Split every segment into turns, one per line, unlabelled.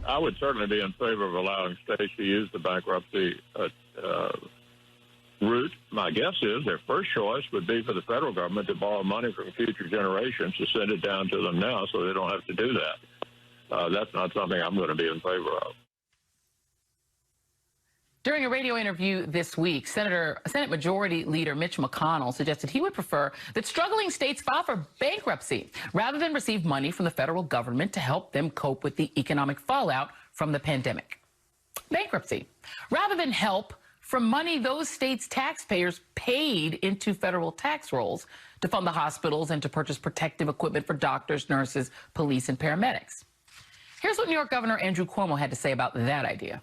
I would certainly be in favor of allowing states to use the bankruptcy route. My guess is their first choice would be for the federal government to borrow money from future generations to send it down to them now so they don't have to do that. That's not something I'm going to be in favor of.
During a radio interview this week, Senate Majority Leader Mitch McConnell suggested he would prefer that struggling states file for bankruptcy rather than receive money from the federal government to help them cope with the economic fallout from the pandemic. Bankruptcy, rather than help from money those states' taxpayers paid into federal tax rolls to fund the hospitals and to purchase protective equipment for doctors, nurses, police, and paramedics. Here's what New York Governor Andrew Cuomo had to say about that idea.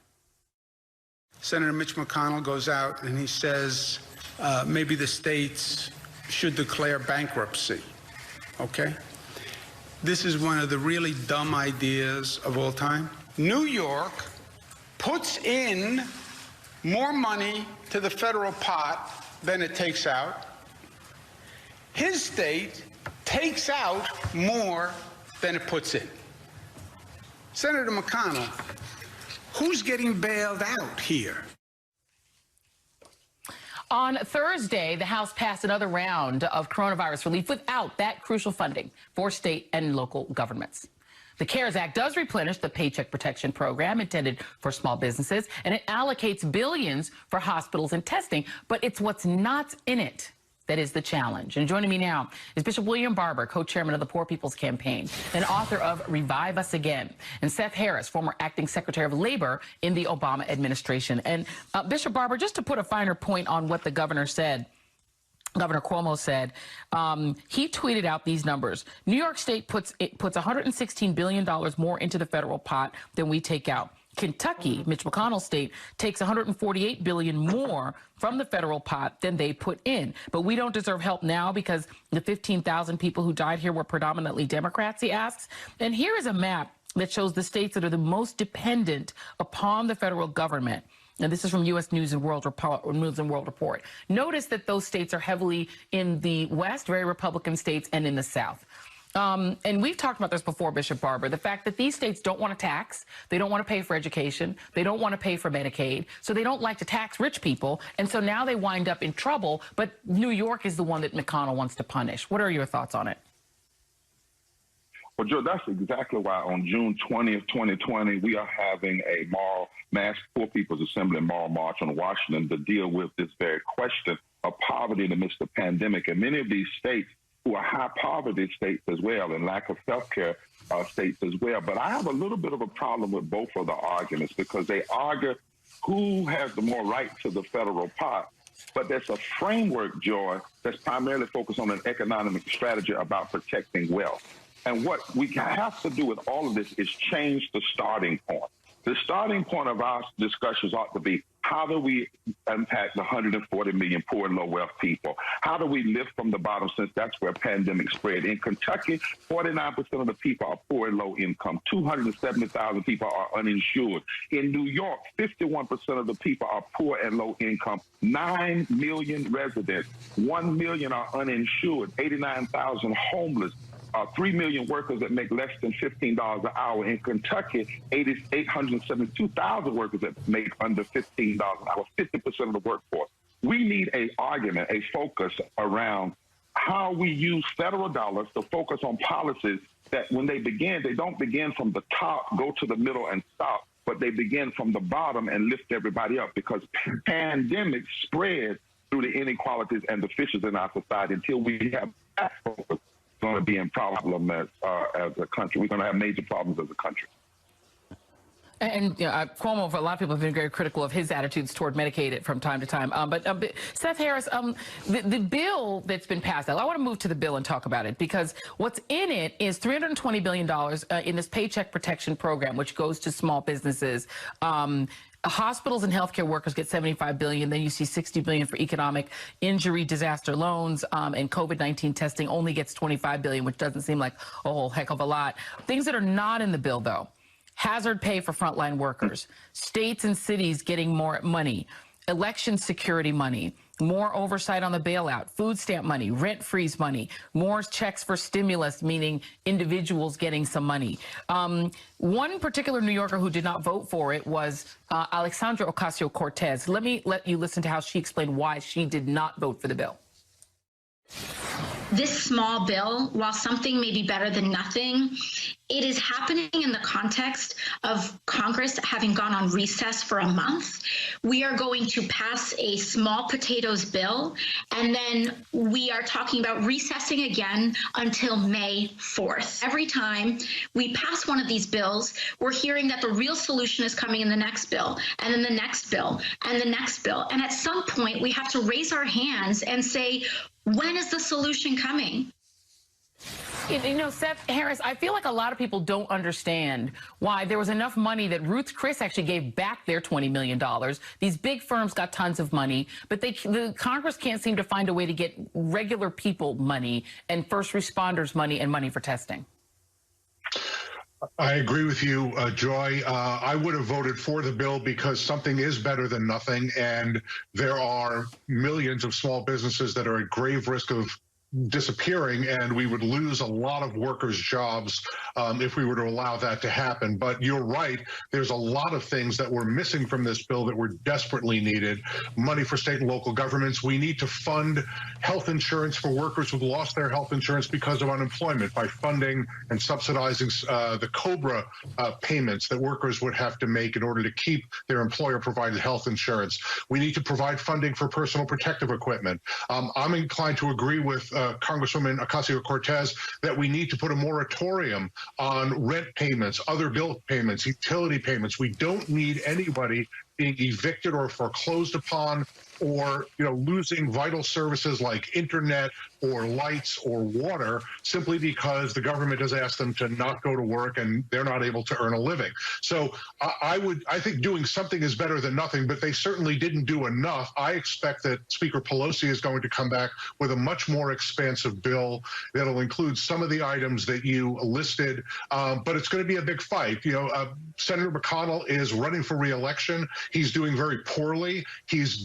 Senator Mitch McConnell goes out and he says maybe the states should declare bankruptcy, okay? This is one of the really dumb ideas of all time. New York puts in more money to the federal pot than it takes out. His state takes out more than it puts in. Senator McConnell, who's getting bailed out here?
On Thursday, the House passed another round of coronavirus relief without that crucial funding for state and local governments. The CARES Act does replenish the Paycheck Protection Program intended for small businesses, and it allocates billions for hospitals and testing, but it's what's not in it that is the challenge. And joining me now is Bishop William Barber, co-chairman of the Poor People's Campaign and author of Revive Us Again, and Seth Harris, former acting Secretary of Labor in the Obama administration. And Bishop Barber, just to put a finer point on what the governor said, Governor Cuomo said, he tweeted out these numbers. New York State puts $116 billion more into the federal pot than we take out. Kentucky, Mitch McConnell's state, takes $148 billion more from the federal pot than they put in. But we don't deserve help now because the 15,000 people who died here were predominantly Democrats, he asks. And here is a map that shows the states that are the most dependent upon the federal government. And this is from U.S. News and World Report. Notice that those states are heavily in the West, very Republican states, and in the South. And we've talked about this before, Bishop Barber, the fact that these states don't want to tax, they don't want to pay for education, they don't want to pay for Medicaid, so they don't like to tax rich people, and so now they wind up in trouble, but New York is the one that McConnell wants to punish. What are your thoughts on it?
Well, Joe, that's exactly why on June 20th, 2020, we are having a mass Poor People's Assembly and moral march on Washington to deal with this very question of poverty in the midst of the pandemic. And many of these states who are high poverty states as well and lack of health care states as well. But I have a little bit of a problem with both of the arguments because they argue who has the more right to the federal pot. But there's a framework, Joy, that's primarily focused on an economic strategy about protecting wealth. And what we have to do with all of this is change the starting point. The starting point of our discussions ought to be, how do we impact the 140 million poor and low wealth people? How do we lift from the bottom, since that's where pandemic spread? In Kentucky, 49% of the people are poor and low income. 270,000 people are uninsured. In New York, 51% of the people are poor and low income. 9 million residents, 1 million are uninsured, 89,000 homeless. 3 million workers that make less than $15 an hour. In Kentucky, 872,000 workers that make under $15 an hour, 50% of the workforce. We need an argument, a focus around how we use federal dollars to focus on policies that when they begin, they don't begin from the top, go to the middle and stop, but they begin from the bottom and lift everybody up, because pandemics spread through the inequalities and the fissures in our society. Until we have that focus, going to be in problem as a country. We're going to have major problems as a country.
And Cuomo, for a lot of people, have been very critical of his attitudes toward Medicaid from time to time. But Seth Harris, the bill that's been passed, I want to move to the bill and talk about it, because what's in it is $320 billion in this Paycheck Protection Program, which goes to small businesses. Hospitals and healthcare workers get $75 billion. Then you see $60 billion for economic injury, disaster loans, and COVID-19 testing only gets $25 billion, which doesn't seem like a whole heck of a lot. Things that are not in the bill, though: hazard pay for frontline workers, states and cities getting more money, election security money, more oversight on the bailout, food stamp money, rent freeze money, more checks for stimulus, meaning individuals getting some money. One particular New Yorker who did not vote for it was Alexandra Ocasio-Cortez. Let me let you listen to how she explained why she did not vote for the bill.
This small bill, while something may be better than nothing, it is happening in the context of Congress having gone on recess for a month. We are going to pass a small potatoes bill, and then we are talking about recessing again until May 4th. Every time we pass one of these bills, we're hearing that the real solution is coming in the next bill, and then the next bill, and the next bill. And at some point, we have to raise our hands and say, when is the solution coming?
You know, Seth Harris, I feel like a lot of people don't understand why there was enough money that Ruth Chris actually gave back their $20 million. These big firms got tons of money, but the Congress can't seem to find a way to get regular people money and first responders money and money for testing.
I agree with you, Joy. I would have voted for the bill because something is better than nothing, and there are millions of small businesses that are at grave risk of disappearing, and we would lose a lot of workers' jobs if we were to allow that to happen. But you're right, there's a lot of things that were missing from this bill that were desperately needed. Money for state and local governments. We need to fund health insurance for workers who've lost their health insurance because of unemployment by funding and subsidizing the COBRA payments that workers would have to make in order to keep their employer-provided health insurance. We need to provide funding for personal protective equipment. I'm inclined to agree with Congresswoman Ocasio-Cortez that we need to put a moratorium on rent payments, other bill payments, utility payments. We don't need anybody being evicted or foreclosed upon, or losing vital services like internet or lights or water simply because the government has asked them to not go to work and they're not able to earn a living. So I think doing something is better than nothing, but they certainly didn't do enough. I expect that Speaker Pelosi is going to come back with a much more expansive bill that'll include some of the items that you listed, but it's going to be a big fight. Senator McConnell is running for re-election. He's doing very poorly. He's